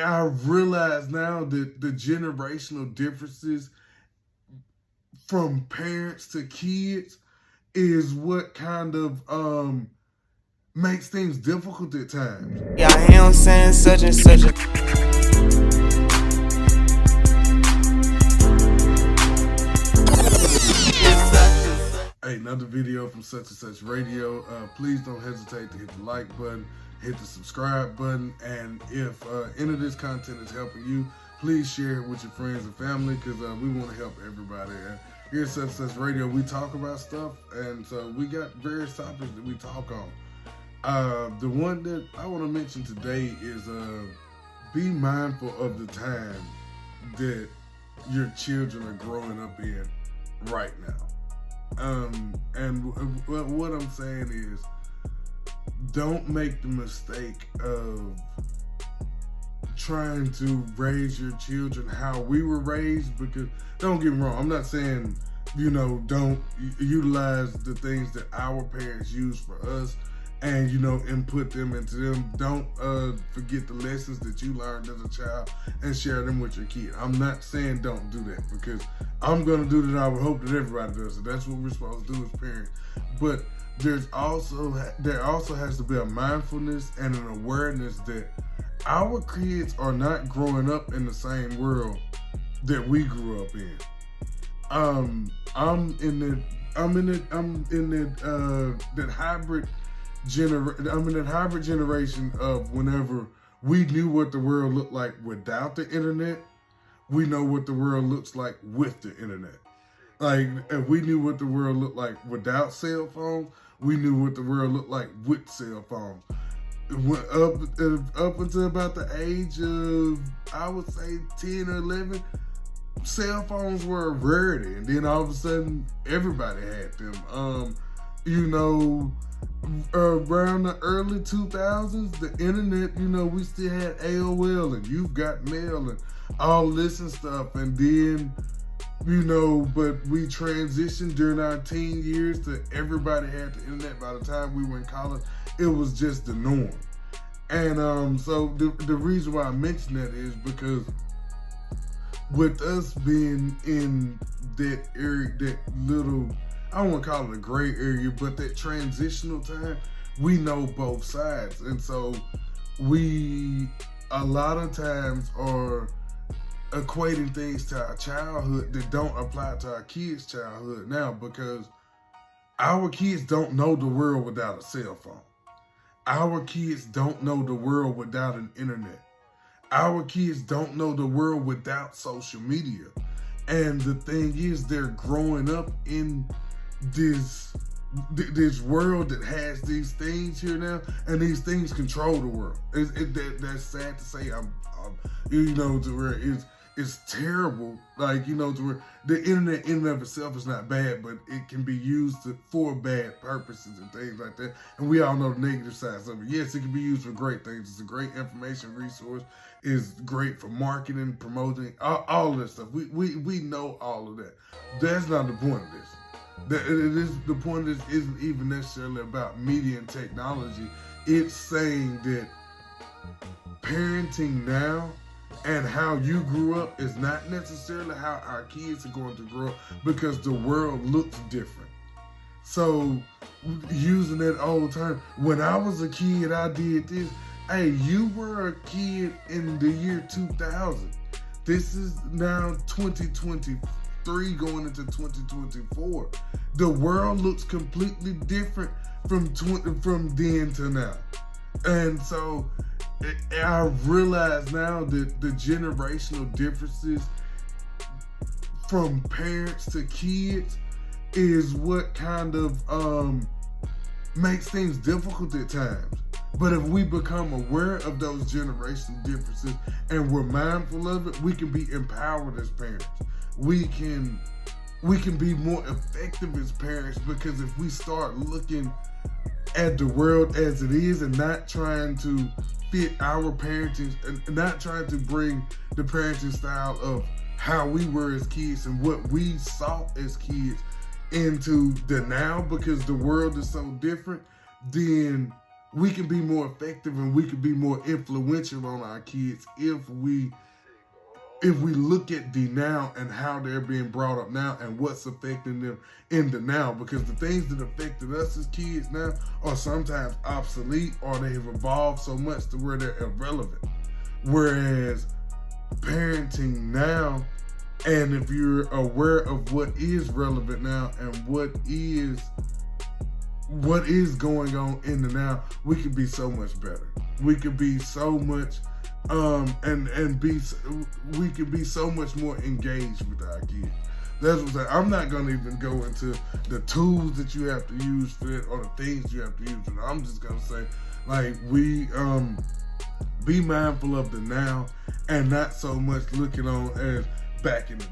I realize now that the generational differences from parents to kids is what kind of makes things difficult at times. Yeah, I am saying such and such a. Hey, another video from Such and Such Radio. Please don't hesitate to hit the like button, hit the subscribe button, and if any of this content is helping you, please share it with your friends and family, because we want to help everybody. And here at Such and Such Radio, we talk about stuff, and so we got various topics that we talk on. The one that I want to mention today is be mindful of the time that your children are growing up in right now. And what I'm saying is, don't make the mistake of trying to raise your children how we were raised, because don't get me wrong, I'm not saying, don't utilize the things that our parents used for us and, and put them into them. Don't forget the lessons that you learned as a child and share them with your kid. I'm not saying don't do that, because I'm going to do that. I would hope that everybody does it. That's what we're supposed to do as parents. But there also has to be a mindfulness and an awareness that our kids are not growing up in the same world that we grew up in. I'm in that hybrid generation of whenever we knew what the world looked like without the internet, we know what the world looks like with the internet. Like, if we knew what the world looked like without cell phones, we knew what the world looked like with cell phones. Up until about the age of, I would say, 10 or 11, cell phones were a rarity, and then all of a sudden, everybody had them. Around the early 2000s, the internet, we still had AOL and You've Got Mail and all this and stuff. And then, but we transitioned during our teen years to everybody had the internet. By the time we were in college, it was just the norm. And so the reason why I mention that is because with us being in that area, that little, I don't want to call it a gray area, but that transitional time, we know both sides. And so we, a lot of times, are equating things to our childhood that don't apply to our kids' childhood now, because our kids don't know the world without a cell phone. Our kids don't know the world without an internet. Our kids don't know the world without social media. And the thing is, they're growing up in this world that has these things here now, and these things control the world. That's sad to say. To where it's terrible. Like, to where the internet in and of itself is not bad, but it can be used for bad purposes and things like that. And we all know the negative sides of it. Yes, it can be used for great things. It's a great information resource. It's great for marketing, promoting, all of that stuff. We know all of that. That's not the point of this. The point of this isn't even necessarily about media and technology. It's saying that parenting now and how you grew up is not necessarily how our kids are going to grow up, because the world looks different. So, using that old term, when I was a kid, I did this. Hey, you were a kid in the year 2000. This is now 2023 going into 2024. The world looks completely different from then to now. And so I realize now that the generational differences from parents to kids is what kind of makes things difficult at times. But if we become aware of those generational differences and we're mindful of it, we can be empowered as parents. We can be more effective as parents, because if we start looking at the world as it is and not trying to fit our parenting, and not trying to bring the parenting style of how we were as kids and what we saw as kids into the now, because the world is so different, then we can be more effective and we can be more influential on our kids if we look at the now and how they're being brought up now and what's affecting them in the now. Because the things that affected us as kids now are sometimes obsolete, or they have evolved so much to where they're irrelevant. Whereas parenting now, and if you're aware of what is relevant now and what is going on in the now, we can be so much better. We could be so much we can be so much more engaged with our kids. That's what I'm saying. I'm not gonna even go into the tools that you have to use for it or the things you have to use for it. I'm just gonna say, like, we be mindful of the now and not so much looking on as back in the day.